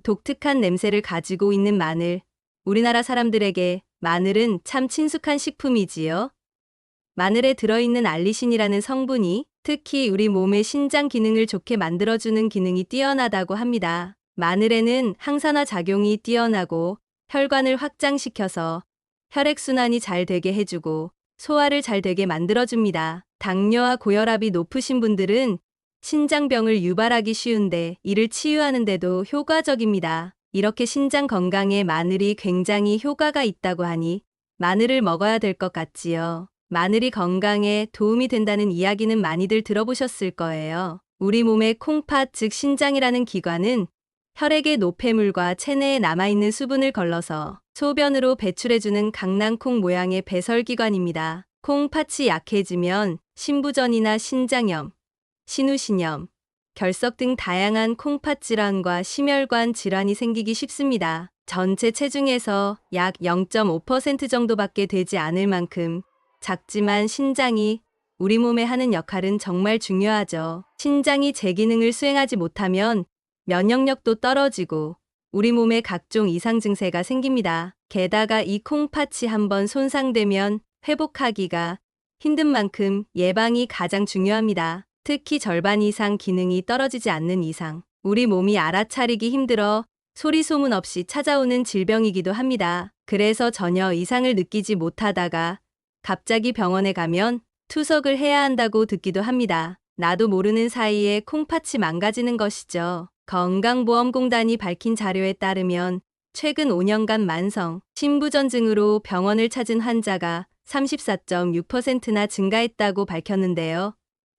독특한 냄새를 가지고 있는 마늘. 우리나라 사람들에게 마늘은 참 친숙한 식품이지요. 마늘에 들어있는 알리신이라는 성분이 특히 우리 몸의 신장 기능을 좋게 만들어주는 기능이 뛰어나다고 합니다. 마늘에는 항산화 작용이 뛰어나고 혈관을 확장시켜서 혈액순환이 잘 되게 해주고 소화를 잘 되게 만들어줍니다. 당뇨와 고혈압이 높으신 분들은 신장병을 유발하기 쉬운데 이를 치유하는 데도 효과적입니다. 이렇게 신장 건강에 마늘이 굉장히 효과가 있다고 하니 마늘을 먹어야 될 것 같지요. 마늘이 건강에 도움이 된다는 이야기는 많이들 들어보셨을 거예요. 우리 몸의 콩팥 즉 신장이라는 기관은 혈액의 노폐물과 체내에 남아있는 수분을 걸러서 소변으로 배출해주는 강낭콩 모양의 배설기관입니다. 콩팥이 약해지면 신부전이나 신장염, 신우신염, 결석 등 다양한 콩팥 질환과 심혈관 질환이 생기기 쉽습니다. 전체 체중에서 약 0.5% 정도밖에 되지 않을 만큼 작지만 신장이 우리 몸에 하는 역할은 정말 중요하죠. 신장이 제 기능을 수행하지 못하면 면역력도 떨어지고 우리 몸에 각종 이상 증세가 생깁니다. 게다가 이 콩팥이 한번 손상되면 회복하기가 힘든 만큼 예방이 가장 중요합니다. 특히 절반 이상 기능이 떨어지지 않는 이상 우리 몸이 알아차리기 힘들어 소리 소문 없이 찾아오는 질병이기도 합니다. 그래서 전혀 이상을 느끼지 못하다가 갑자기 병원에 가면 투석을 해야 한다고 듣기도 합니다. 나도 모르는 사이에 콩팥이 망가지는 것이죠. 건강보험공단이 밝힌 자료에 따르면 최근 5년간 만성 신부전증으로 병원을 찾은 환자가 34.6%나 증가했다고 밝혔는데요.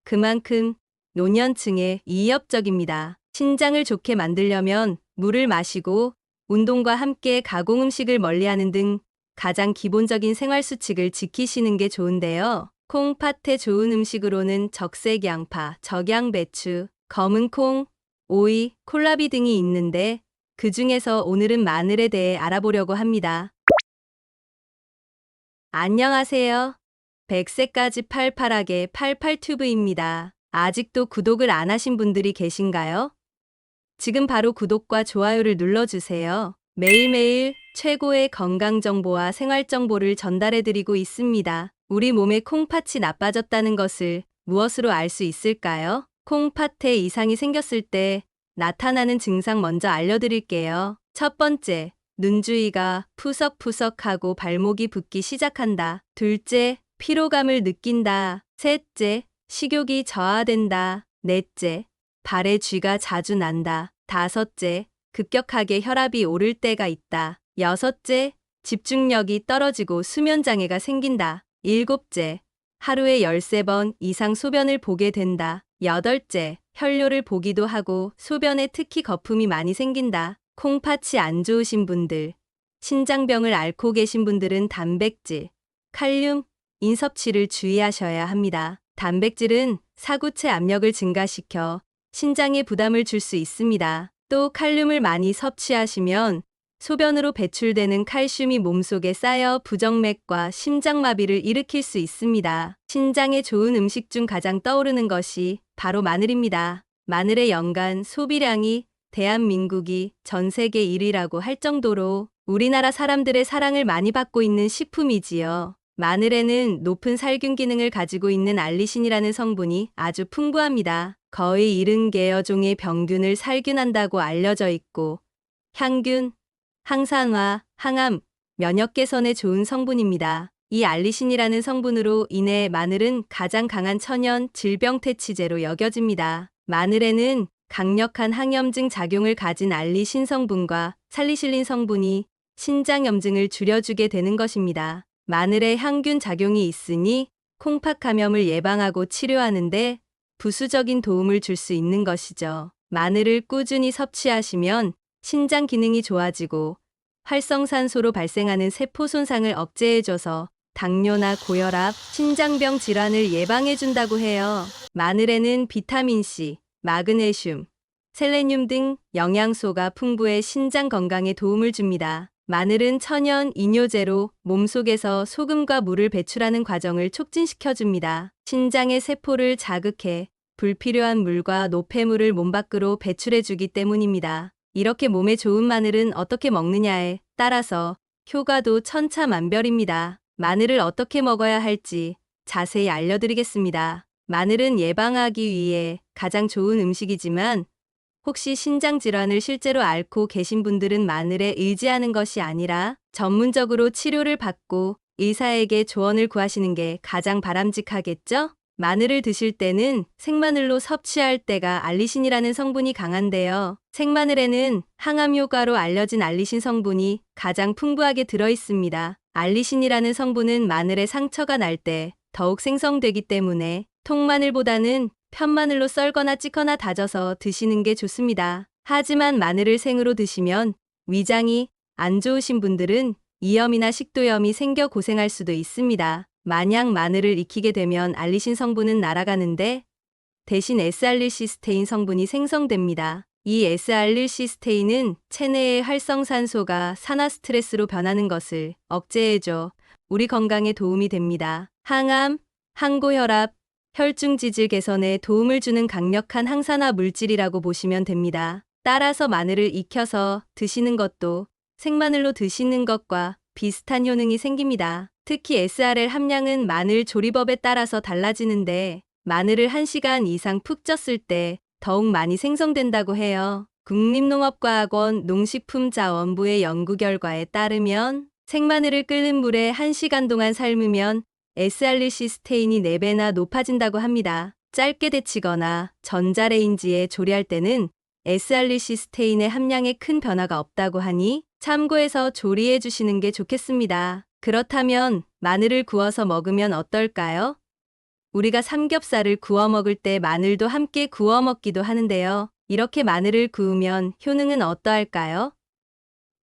그만큼 노년층에 위협적입니다. 신장을 좋게 만들려면 물을 마시고 운동과 함께 가공음식을 멀리하는 등 가장 기본적인 생활수칙을 지키시는 게 좋은데요. 콩팥에 좋은 음식으로는 적색 양파, 적양배추, 검은콩, 오이, 콜라비 등이 있는데 그 중에서 오늘은 마늘에 대해 알아보려고 합니다. 안녕하세요. 100세까지 팔팔하게 팔팔튜브입니다. 아직도 구독을 안 하신 분들이 계신가요? 지금 바로 구독과 좋아요를 눌러주세요. 매일매일 최고의 건강정보와 생활정보를 전달해드리고 있습니다. 우리 몸의 콩팥이 나빠졌다는 것을 무엇으로 알 수 있을까요? 콩팥에 이상이 생겼을 때 나타나는 증상 먼저 알려드릴게요. 첫 번째, 눈주위가 푸석푸석하고 발목이 붓기 시작한다. 둘째, 피로감을 느낀다. 셋째, 식욕이 저하된다. 넷째, 발에 쥐가 자주 난다. 다섯째, 급격하게 혈압이 오를 때가 있다. 여섯째, 집중력이 떨어지고 수면장애가 생긴다. 일곱째, 하루에 13번 이상 소변을 보게 된다. 여덟째, 혈뇨를 보기도 하고 소변에 특히 거품이 많이 생긴다. 콩팥이 안 좋으신 분들, 신장병을 앓고 계신 분들은 단백질, 칼륨, 인 섭취를 주의하셔야 합니다. 단백질은 사구체 압력을 증가시켜 신장에 부담을 줄 수 있습니다. 또 칼륨을 많이 섭취하시면 소변으로 배출되는 칼슘이 몸속에 쌓여 부정맥과 심장마비를 일으킬 수 있습니다. 신장에 좋은 음식 중 가장 떠오르는 것이 바로 마늘입니다. 마늘의 연간 소비량이 대한민국이 전 세계 1위라고 할 정도로 우리나라 사람들의 사랑을 많이 받고 있는 식품이지요. 마늘에는 높은 살균 기능을 가지고 있는 알리신이라는 성분이 아주 풍부합니다. 거의 70개여 종의 병균을 살균한다고 알려져 있고 향균, 항산화, 항암, 면역 개선에 좋은 성분입니다. 이 알리신이라는 성분으로 인해 마늘은 가장 강한 천연 질병 퇴치제로 여겨집니다. 마늘에는 강력한 항염증 작용을 가진 알리신 성분과 살리실린 성분이 신장염증을 줄여주게 되는 것입니다. 마늘에 향균 작용이 있으니 콩팥 감염을 예방하고 치료하는데 부수적인 도움을 줄 수 있는 것이죠. 마늘을 꾸준히 섭취하시면 신장 기능이 좋아지고 활성산소로 발생하는 세포 손상을 억제해줘서 당뇨나 고혈압, 신장병 질환을 예방해준다고 해요. 마늘에는 비타민C, 마그네슘, 셀레늄 등 영양소가 풍부해 신장 건강에 도움을 줍니다. 마늘은 천연 이뇨제로 몸속에서 소금과 물을 배출하는 과정을 촉진시켜줍니다. 신장의 세포를 자극해 불필요한 물과 노폐물을 몸 밖으로 배출해주기 때문입니다. 이렇게 몸에 좋은 마늘은 어떻게 먹느냐에 따라서 효과도 천차만별입니다. 마늘을 어떻게 먹어야 할지 자세히 알려드리겠습니다. 마늘은 예방하기 위해 가장 좋은 음식이지만 혹시 신장 질환을 실제로 앓고 계신 분들은 마늘에 의지하는 것이 아니라 전문적으로 치료를 받고 의사에게 조언을 구하시는 게 가장 바람직하겠죠? 마늘을 드실 때는 생마늘로 섭취할 때가 알리신이라는 성분이 강한데요. 생마늘에는 항암 효과로 알려진 알리신 성분이 가장 풍부하게 들어있습니다. 알리신이라는 성분은 마늘에 상처가 날 때 더욱 생성되기 때문에 통마늘보다는 편마늘로 썰거나 찌거나 다져서 드시는 게 좋습니다. 하지만 마늘을 생으로 드시면 위장이 안 좋으신 분들은 이염이나 식도염이 생겨 고생할 수도 있습니다. 만약 마늘을 익히게 되면 알리신 성분은 날아가는데 대신 S알릴시스테인 성분이 생성됩니다. 이 S알릴시스테인은 체내의 활성산소가 산화 스트레스로 변하는 것을 억제해줘 우리 건강에 도움이 됩니다. 항암, 항고혈압, 혈중 지질 개선에 도움을 주는 강력한 항산화 물질이라고 보시면 됩니다. 따라서 마늘을 익혀서 드시는 것도 생마늘로 드시는 것과 비슷한 효능이 생깁니다. 특히 SRL 함량은 마늘 조리법에 따라서 달라지는데 마늘을 1시간 이상 푹 쪘을 때 더욱 많이 생성된다고 해요. 국립농업과학원 농식품자원부의 연구 결과에 따르면 생마늘을 끓는 물에 1시간 동안 삶으면 S알릴시스테인이 4배나 높아진다고 합니다. 짧게 데치거나 전자레인지에 조리할 때는 S알릴시스테인의 함량에 큰 변화가 없다고 하니 참고해서 조리해 주시는 게 좋겠습니다. 그렇다면 마늘을 구워서 먹으면 어떨까요? 우리가 삼겹살을 구워 먹을 때 마늘도 함께 구워 먹기도 하는데요. 이렇게 마늘을 구우면 효능은 어떠할까요?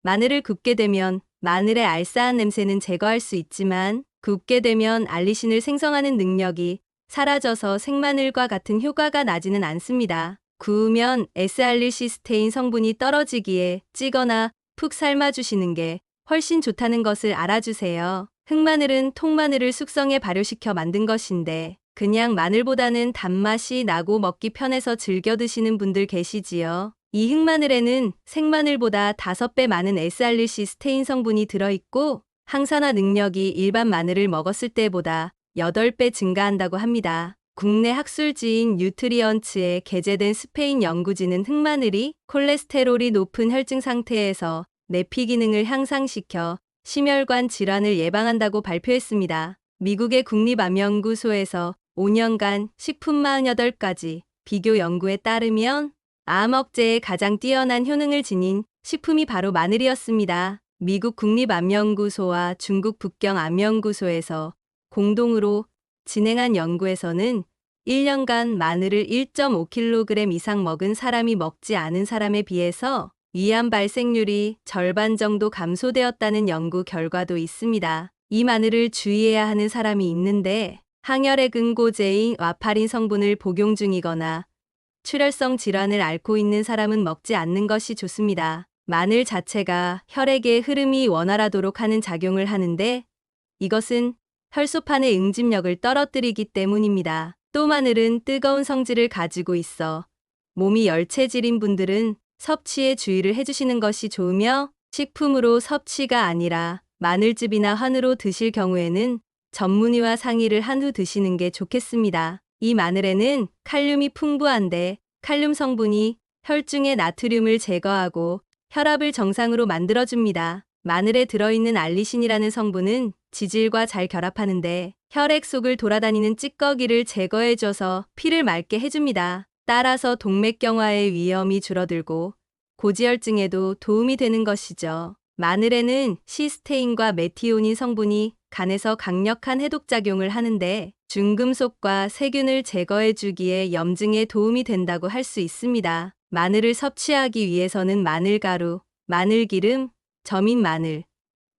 마늘을 굽게 되면 마늘의 알싸한 냄새는 제거할 수 있지만 굽게 되면 알리신을 생성하는 능력이 사라져서 생마늘과 같은 효과가 나지는 않습니다. 구우면 S알릴시스테인 성분이 떨어지기에 찌거나 푹 삶아주시는 게 훨씬 좋다는 것을 알아주세요. 흑마늘은 통마늘을 숙성해 발효시켜 만든 것인데 그냥 마늘보다는 단맛이 나고 먹기 편해서 즐겨 드시는 분들 계시지요. 이 흑마늘에는 생마늘보다 5배 많은 S알릴시스테인 성분이 들어있고 항산화 능력이 일반 마늘을 먹었을 때보다 8배 증가한다고 합니다. 국내 학술지인 뉴트리언츠에 게재된 스페인 연구진은 흑마늘이 콜레스테롤이 높은 혈증 상태에서 내피 기능을 향상시켜 심혈관 질환을 예방한다고 발표했습니다. 미국의 국립암연구소에서 5년간 식품 48가지 비교 연구에 따르면 암 억제에 가장 뛰어난 효능을 지닌 식품이 바로 마늘이었습니다. 미국 국립암연구소와 중국 북경암연구소에서 공동으로 진행한 연구에서는 1년간 마늘을 1.5kg 이상 먹은 사람이 먹지 않은 사람에 비해서 위암 발생률이 절반 정도 감소되었다는 연구 결과도 있습니다. 이 마늘을 주의해야 하는 사람이 있는데 항혈의 근고제인 와파린 성분을 복용 중이거나 출혈성 질환을 앓고 있는 사람은 먹지 않는 것이 좋습니다. 마늘 자체가 혈액의 흐름이 원활하도록 하는 작용을 하는데 이것은 혈소판의 응집력을 떨어뜨리기 때문입니다. 또 마늘은 뜨거운 성질을 가지고 있어 몸이 열체질인 분들은 섭취에 주의를 해주시는 것이 좋으며 식품으로 섭취가 아니라 마늘즙이나 한우로 드실 경우에는 전문의와 상의를 한 후 드시는 게 좋겠습니다. 이 마늘에는 칼륨이 풍부한데 칼륨 성분이 혈중의 나트륨을 제거하고 혈압을 정상으로 만들어줍니다. 마늘에 들어있는 알리신이라는 성분은 지질과 잘 결합하는데 혈액 속을 돌아다니는 찌꺼기를 제거해줘서 피를 맑게 해줍니다. 따라서 동맥경화의 위험이 줄어들고 고지혈증에도 도움이 되는 것이죠. 마늘에는 시스테인과 메티오닌 성분이 간에서 강력한 해독작용을 하는데 중금속과 세균을 제거해주기에 염증에 도움이 된다고 할 수 있습니다. 마늘을 섭취하기 위해서는 마늘가루, 마늘기름, 점인 마늘,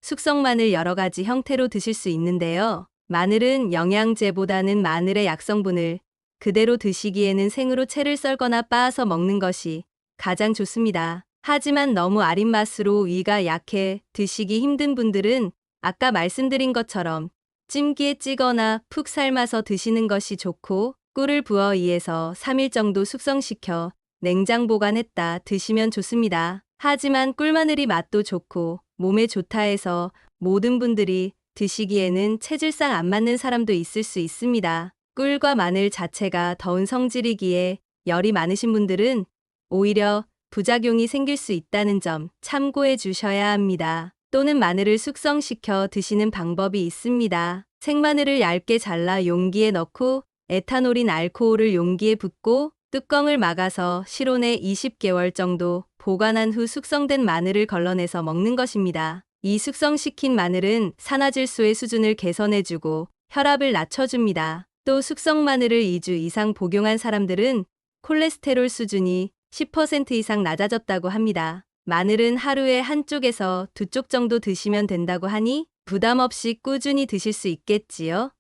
숙성 마늘 여러 가지 형태로 드실 수 있는데요. 마늘은 영양제보다는 마늘의 약성분을 그대로 드시기에는 생으로 채를 썰거나 빻아서 먹는 것이 가장 좋습니다. 하지만 너무 아린 맛으로 위가 약해 드시기 힘든 분들은 아까 말씀드린 것처럼 찜기에 찌거나 푹 삶아서 드시는 것이 좋고 꿀을 부어 2에서 3일 정도 숙성시켜 냉장 보관했다 드시면 좋습니다. 하지만 꿀마늘이 맛도 좋고 몸에 좋다 해서 모든 분들이 드시기에는 체질상 안 맞는 사람도 있을 수 있습니다. 꿀과 마늘 자체가 더운 성질이기에 열이 많으신 분들은 오히려 부작용이 생길 수 있다는 점 참고해 주셔야 합니다. 또는 마늘을 숙성시켜 드시는 방법이 있습니다. 생마늘을 얇게 잘라 용기에 넣고 에탄올인 알코올을 용기에 붓고 뚜껑을 막아서 실온에 20개월 정도 보관한 후 숙성된 마늘을 걸러내서 먹는 것입니다. 이 숙성시킨 마늘은 산화질소의 수준을 개선해주고 혈압을 낮춰줍니다. 또 숙성 마늘을 2주 이상 복용한 사람들은 콜레스테롤 수준이 10% 이상 낮아졌다고 합니다. 마늘은 하루에 한쪽에서 2쪽 정도 드시면 된다고 하니 부담 없이 꾸준히 드실 수 있겠지요?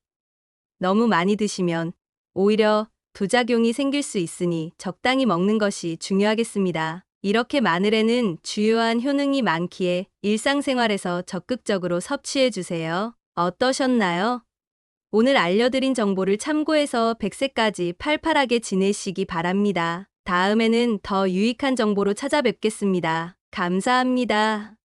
너무 많이 드시면 오히려 부작용이 생길 수 있으니 적당히 먹는 것이 중요하겠습니다. 이렇게 마늘에는 주요한 효능이 많기에 일상생활에서 적극적으로 섭취해 주세요. 어떠셨나요? 오늘 알려드린 정보를 참고해서 100세까지 팔팔하게 지내시기 바랍니다. 다음에는 더 유익한 정보로 찾아뵙겠습니다. 감사합니다.